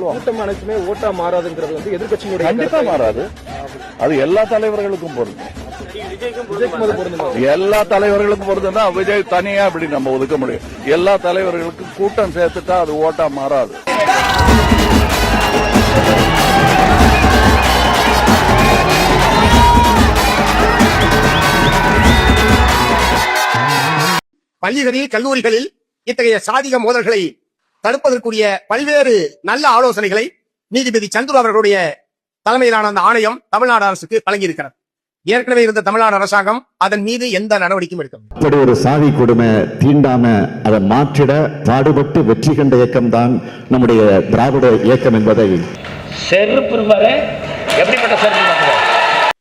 கூட்டம் அனைத்துமே ஓட்டா மாறாதுங்கிறது வந்து எதிர்க்கட்சிகளுடைய கண்டிப்பா மாறாது. அது எல்லா தலைவர்களுக்கும் பொருந்தும். எல்லா தலைவர்களுக்கும் பொருந்தும்னா விஜய் தனியா அப்படி நம்ம ஒதுக்க முடியும். எல்லா தலைவர்களுக்கும் கூட்டம் சேர்த்துட்டா அது ஓட்டா மாறாது. பள்ளிகளில் கல்லூரிகளில் இத்தகைய சாதிக மோதல்களை தடுப்பதற்குரிய பல்வேறு நல்ல ஆலோசனைகளை நீதிபதி சந்துரு அவர்களுடைய தலைமையிலான அந்த ஆணையம் தமிழ்நாடு அரசுக்கு வழங்கியிருக்கிறது. ஏற்கனவே இருந்த தமிழ்நாடு அரசாங்கம் அதன் மீது எந்த நடவடிக்கையும் எடுக்கவில்லை. இப்படி ஒரு சாதி கொடுமை தீண்டாம அதை மாற்றிட பாடுபட்டு வெற்றி கண்ட இயக்கம் தான் நம்முடைய திராவிட இயக்கம் என்பதை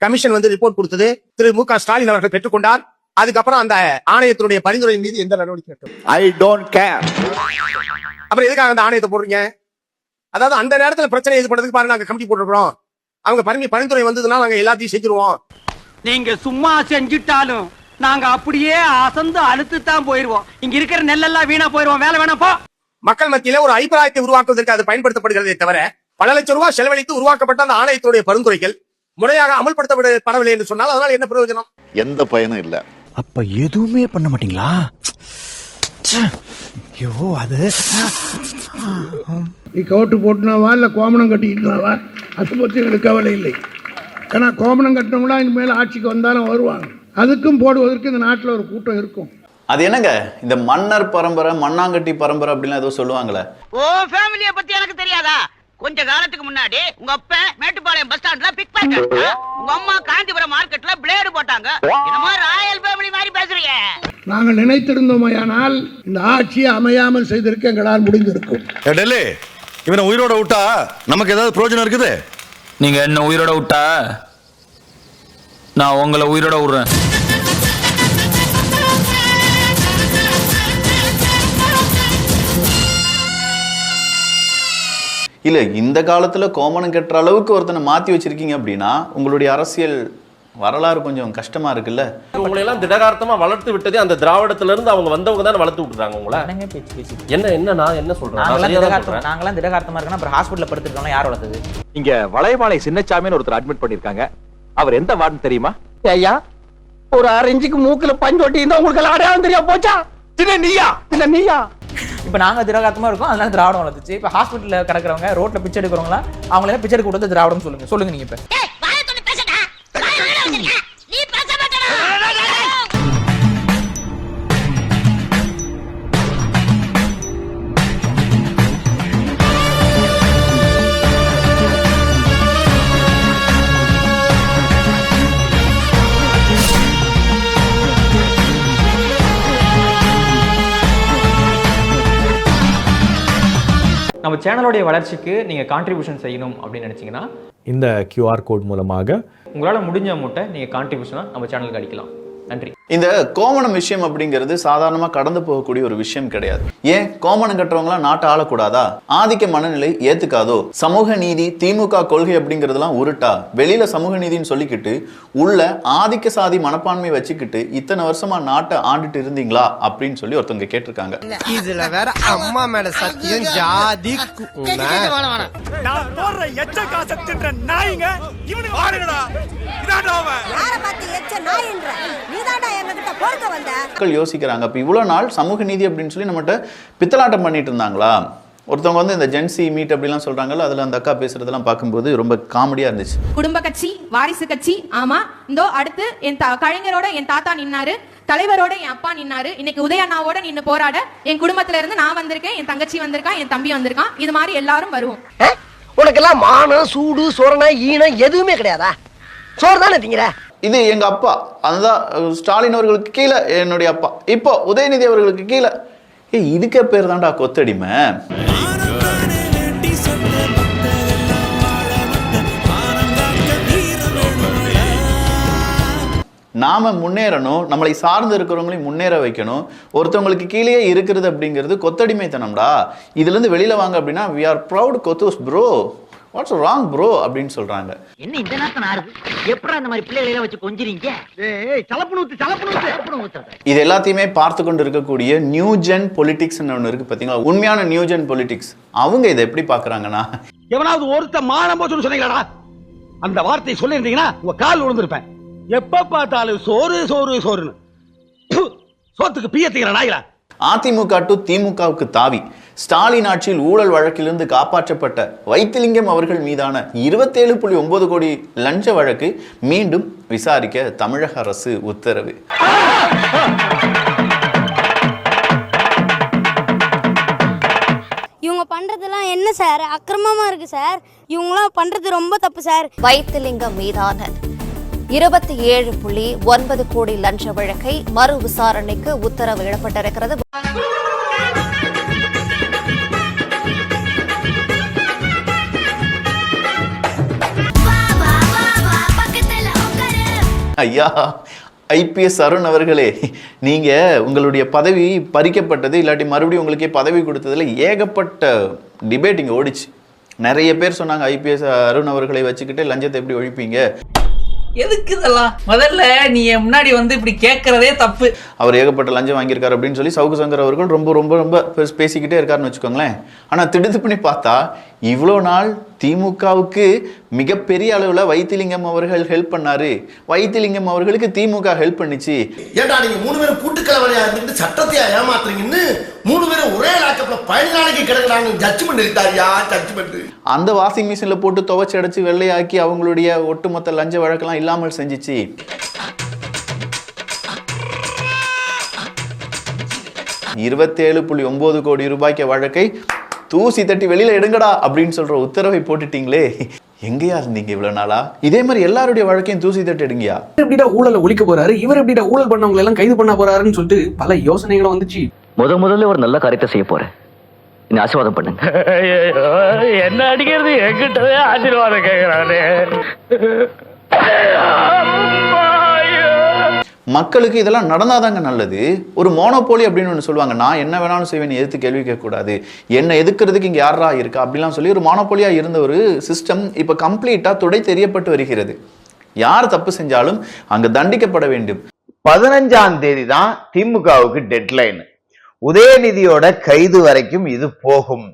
கமிஷன் வந்து ரிப்போர்ட் கொடுத்தது. திரு மு க ஸ்டாலின் அவர்கள் பெற்றுக்கொண்டார். அதுக்கப்புறம் அந்த ஆணையத்தினுடைய பரிந்துரை மீது எந்த நடவடிக்கை எடுக்கும்? I don't care. அப்புறம் எதுக்காக அந்த ஆணையத்தை போடுறீங்க? அதாவது அந்த நேரத்துல பிரச்சனை இது பண்றதுக்கு பாருங்க, நாங்க கமிட்டி போட்டுருக்கோம். அவங்க பரிந்துரை வந்ததுன்னா நாங்க எல்லாத்தையும் செஞ்சிருவோம். நீங்க சும்மா செஞ்சுட்டாலும் நாங்க அப்படியே அசந்து அழுத்து தான் போயிருவோம். இங்க இருக்கிற நெல்லெல்லாம் வீணா போயிருவோம். வேலை வேணாம் போ. மக்கள் மத்தியில ஒரு அபிப்பிராயத்தை உருவாக்குவதற்கு அது பயன்படுத்தப்படுகிறதே தவிர பல லட்சம் ரூபாய் செலவழித்து உருவாக்கப்பட்ட அந்த ஆணையத்துடைய பரிந்துரைகள் முறையாக அமல்படுத்தப்படவில்லை என்று சொன்னால் அதனால என்ன பிரயோஜனம்? எந்த பயனும் இல்ல. அப்ப எதுவுமே பண்ண மாட்டீங்களா? ஐயோ, அது நீ கோட்டு போட்டுனாவா இல்ல கோமணம் கட்டிக்கிட்டாவா அதை பத்தி எனக்கு கவலை இல்லை. ஏன்னா கோமணம் கட்டினவங்களா இனிமேல் ஆட்சிக்கு வந்தாலும் வருவாங்க. அதுக்கும் போடுவதற்கு இந்த நாட்டில் ஒரு கூட்டம் இருக்கும். அது என்னங்க இந்த மன்னர் பரம்பரை மண்ணாங்கட்டி பரம்பரை அப்படிலாம் ஏதோ சொல்லுவாங்களே. ஓ ஃபேமிலியை பத்தி எனக்கு தெரியாதா? கொஞ்ச காலத்துக்கு முன்னாடி உங்க அப்பா மேட்டுப்பாளையம் பஸ் ஸ்டாண்ட்ல பிக் பாக்கெட், உங்க அம்மா காஞ்சிபுரம் மார்க்கெட்ல பிளேடு போட்டாங்க. என்னமா ராயல் ஃபேமிலி மாதிரி பேசுறீங்க? நாங்கள் நினைத்திருந்தோமையானால் இந்த ஆட்சியை அமையாமல் செய்திருக்க எங்களால் முடிந்திருக்கும். டெல்லி, இவனை உயிரோட விட்டா நமக்கு ஏதாவது பிரயோஜனம் இருக்குது? நீங்க என்ன உயிரோட விட்டா நான் உங்களை உயிரோட விடுறேன். இல்ல இந்த காலத்துல கோமணம் கட்டுற அளவுக்கு ஒருத்தனை மாத்தி வச்சிருக்கீங்க அப்படின்னா உங்களுடைய அரசியல் வரலாறு கொஞ்சம் கஷ்டமா இருக்குல்ல. உங்களை எல்லாம் திடகார்த்தமா வளர்த்து விட்டதே அந்த திராவிடத்துல இருந்து அவங்க வந்தவங்க தான் வளர்த்து விட்டுறாங்க உங்களை. என்ன நான் என்ன சொல்றேன்? நாங்களாம் திடகார்த்தமா இருக்கோம். அப்புறம் ஹாஸ்பிடல்ல படுத்துருக்கோம். யார் வளர்த்தது? இங்க வளையமாலை சின்னச்சாமின்னு ஒருத்தர் அட்மிட் பண்ணிருக்காங்க. அவர் எந்த வார்டு தெரியுமா? ஐயா, ஒரு 6 இன்ச்சுக்கு மூக்குல பஞ்சு ஒட்டி இருந்தா உங்களுக்கு அடையாளம் தெரியா போச்சா? நீயா இப்ப நாங்க திராவிடமா இருக்கோம், அதனால திராவிடம் வளர்த்துச்சு. இப்ப ஹாஸ்பிட்டல்ல கிடக்குறவங்க, ரோட்ல பிச்சை எடுக்கிறவங்களா, அவங்கள பிச்சை எடுக்க கொடுத்து திராவிடம் சொல்லுங்க நீங்க. இப்ப நம்ம சேனலோடைய வளர்ச்சிக்கு நீங்கள் கான்ட்ரிபியூஷன் செய்யணும் அப்படின்னு நினச்சிங்கன்னா இந்த QR கோட் மூலமாக உங்களால் முடிஞ்ச அமௌண்ட்டை நீங்கள் கான்ட்ரிபியூஷனாக நம்ம சேனலுக்கு அடிக்கலாம். நன்றி. இந்த கோமணம் விஷயம் அப்படிங்கிறது சாதாரணமா கடந்து போகக்கூடிய ஒரு விஷயம் கிடையாது. ஏன் கோமணம் கட்டுறவங்களாம் நாட்டை ஆளக்கூடாதா? ஆதிக்க மனநிலை ஏத்துக்காதோ? சமூக நீதி திமுக கொள்கை அப்படிங்கிறதுலாம் உருட்டா? வெளியில சமூக நீதினு சொல்லிக்கிட்டு உள்ள ஆதிக்க சாதி மனப்பான்மை வச்சுக்கிட்டு இத்தனை வருஷமா நாட்டை ஆண்டுட்டு இருந்தீங்களா அப்படின்னு சொல்லி ஒருத்தவங்க கேட்டிருக்காங்க. இதுல வேற அம்மா மேல சத்தியம் ஜாதி மக்கள் யோசிக்கிறாங்க. அப்ப இவ்வளவு நாள் சமூக நீதி அப்படின்னு சொல்லி நம்மகிட்ட பித்தலாட்டம் பண்ணிட்டு இருந்தாங்களா? ஒருத்தவங்க வந்து இந்த ஜென்சி மீட் அப்படிலாம் சொல்றாங்கல்ல, அதுல அந்த அக்கா பேசுறதெல்லாம் பார்க்கும்போது ரொம்ப காமெடியா இருந்துச்சு. குடும்ப கட்சி, வாரிசு கட்சி, ஆமா இந்தோ அடுத்து என் கலைஞரோட என் தாத்தா நின்னாரு, தலைவரோட என் அப்பா நின்னாரு, இன்னைக்கு உதயண்ணாவோட நின்னு போராட என் குடும்பத்துல இருந்து நான் வந்திருக்கேன், என் தங்கச்சி வந்திருக்கான், என் தம்பி வந்திருக்கான். இது மாதிரி எல்லாரும் வருவோம். உனக்கெல்லாம் மானம் சூடு சொரணை ஈனம் எதுவுமே கிடையாதா? சோறு தானே திங்கிற? இது எங்க அப்பா, அதுதான் ஸ்டாலின் அவர்களுக்கு கீழே என்னுடைய அப்பா, இப்போ உதயநிதி அவர்களுக்கு கீழே. இதுக்கே பேர் தான்டா கொத்தடிமை. நாம முன்னேறணும், நம்மளை சார்ந்து இருக்கிறவங்களையும் முன்னேற வைக்கணும். ஒருத்தவங்களுக்கு கீழே இருக்கிறது அப்படிங்கிறது கொத்தடிமைத்தனம்டா. இதுல இருந்து வெளியில வாங்க அப்படின்னா we are proud கொத்தூஸ் ப்ரோ. வாட்ஸ் ராங் ப்ரோ அப்படின்னு சொல்றாங்க. என்ன இந்த நேரத்துல ஆறுது எப்பறம் அந்த மாதிரி பிள்ளைகளை எல்லாம் வச்சு கொஞ்சிரீங்க? ஏய் சலப்பனூத்து இது எல்லாத்தையுமே பார்த்து கொண்டு இருக்கக்கூடிய நியூ ஜென் பொலிட்டிக்ஸ் ஒன்று இருக்கு பாத்தீங்களா, உண்மையான நியூ ஜென் பொலிட்டிக்ஸ். அவங்க இதை எப்படி பாக்குறாங்கன்னா, எவனாவது ஒருத்த மானம் போச்சுன்னு சொன்னீங்களாடா, அந்த வார்த்தையை சொல்லியிருந்தீங்கன்னா உங்க கால் விழுந்திருப்பேன். எப்ப பார்த்தாலும் சோறு சோறு சோறுன்னு சோத்துக்கு பியத்தீங்க நாய்களா. அதிமுக டு திமுகவுக்கு தாவி ஸ்டாலின் ஆட்சியில் ஊழல் வழக்கிலிருந்து காப்பாற்றப்பட்ட வைத்திலிங்கம் அவர்கள் மீதான 27.9 கோடி லஞ்ச வழக்கு மீண்டும் விசாரிக்க தமிழக அரசு உத்தரவு. இவங்க பண்றதெல்லாம் என்ன சார் அக்கிரமமா இருக்கு சார், இவங்களாம் பண்றது ரொம்ப தப்பு சார். வைத்திலிங்கம் மீதான 27.9 கோடி லஞ்ச வழக்கை மறு விசாரணைக்கு உத்தரவு இடப்பட்டிருக்கிறது. ஐயா ஐபிஎஸ் அருண் அவர்களே, நீங்க உங்களுடைய பதவி பறிக்கப்பட்டது இல்லாட்டி மறுபடியும் உங்களுக்கே பதவி கொடுத்ததுல ஏகப்பட்ட டிபேட் இங்க ஓடிச்சு. நிறைய பேர் சொன்னாங்க ஐபிஎஸ் அருண் அவர்களை வச்சுக்கிட்டு லஞ்சத்தை எப்படி ஒழிப்பீங்க, எதுக்கு இதெல்லாம்? முதல்ல நீ முன்னாடி வந்து இப்படி கேட்கறதே தப்பு. அவர் ஏகப்பட்ட லஞ்சம் வாங்கியிருக்காரு அப்படின்னு சொல்லி சவுக்கு சங்கர் அவர்கள் ரொம்ப ரொம்ப ரொம்ப பேசிக்கிட்டே இருக்காருன்னு வச்சுக்கோங்களேன். ஆனா திடுத்து பண்ணி பார்த்தா இவ்வளோ நாள் திமுகவுக்கு மிகப்பெரிய அளவுல வைத்திலிங்கம் அவர்கள் ஹெல்ப் பண்ணாரு, வைத்திலிங்கம் அவர்களுக்கு திமுக ஹெல்ப் பண்ணிச்சு. ஏண்டா நீங்க 3 பேரும் கூட்டுக்கலவரையா இருந்துட்டு சட்டத்தையா ஏமாத்துறீங்கன்னு 3 பேரும் ஒரே லாக்கப்ல 15 நாளைக்கு கிடக்குறாங்க. ஜட்ஜ்மெண்ட் இருக்காரியா ஜட்ஜ்மெண்ட். அந்த வாஷிங் மிஷின்ல போட்டு துவைச்சு அடைச்சு வெள்ளையாக்கி அவங்களுடைய ஒட்டுமொத்த லஞ்ச வழக்கெல்லாம் இல்லாமல் செஞ்சிச்சு. $27.9 கோடி ரூபாய்க்கு வழக்கை தூசி தட்டி வெளியில எடுங்கடா அப்படின்னு சொல்ற உத்தரவை போட்டுட்டீங்களே, எங்கயா இருந்தீங்க இவ்வளவு நாளா? இதே மாதிரி எல்லாருடைய வழக்கையும் தூசி தட்டி எடுங்கயா. எப்படிடா ஊழலை ஒழிக்க போறாரு, இவர் எப்படிடா ஊழல் பண்ணவங்க எல்லாம் கைது பண்ண போறாருன்னு சொல்லிட்டு பல யோசனைகளும் வந்துச்சு. முதல்ல ஒரு நல்ல காரியத்தை செய்ய போறேன், என்ன ஆசீர்வாதம் பண்ணுங்க. என்ன அடிக்கிறது என்கிட்டவே ஆசீர்வாதம் கேட்கிறானே. மக்களுக்கு இதெல்லாம் நடந்தாதாங்க நல்லது. ஒரு மோனோபோலி அப்படின்னு ஒன்று சொல்லுவாங்க, நான் என்ன வேணாலும் செய்வேன், எதிர்த்து கேள்வி கேட்கக்கூடாது, என்னை எதிர்க்கிறதுக்கு இங்கே யாரா இருக்கா அப்படிலாம் சொல்லி ஒரு மோனோபோலியா இருந்த ஒரு சிஸ்டம் இப்போ கம்ப்ளீட்டா துடை தெரியப்பட்டு வருகிறது. யார் தப்பு செஞ்சாலும் அங்க தண்டிக்கப்பட வேண்டும். 15ஆம் தேதி தான் திமுகவுக்கு டெட்லைன். உதயநிதியோட கைது வரைக்கும் இது போகும்.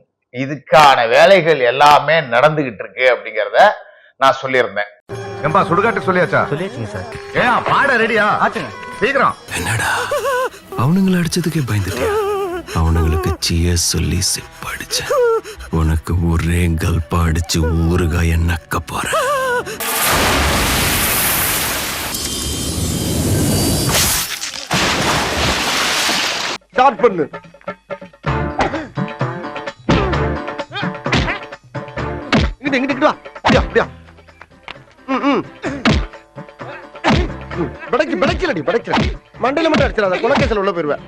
இதுக்கான வேலைகள் எல்லாமே நடந்துகிட்டு இருக்கு அப்படிங்கறத நான் சொல்லியிருந்தேன். ஏம்பா சுடுகாட்டு சொல்லியாச்சா? சொல்லியாச்சுங்க சார். ஏன் பாட ரெடியா? சீக்கிரம். என்னடா அவனுங்களை அடிச்சதுக்கே பயந்துட்டியா? அவனுங்களுக்கு சியர்ஸ் சொல்லி சிப் அடிச்சேன், உனக்கு ஒரே கல்பா அடிச்சு ஊறுகாய நக்க போறேன். ஸ்டார்ட் பண்ணு. இங்கிட்டு வா. அப்படியா படைக்கலடி மண்டையில மட்டும் அடிச்சிடாத, குலக்கேசல் உள்ள போயிருவேன்.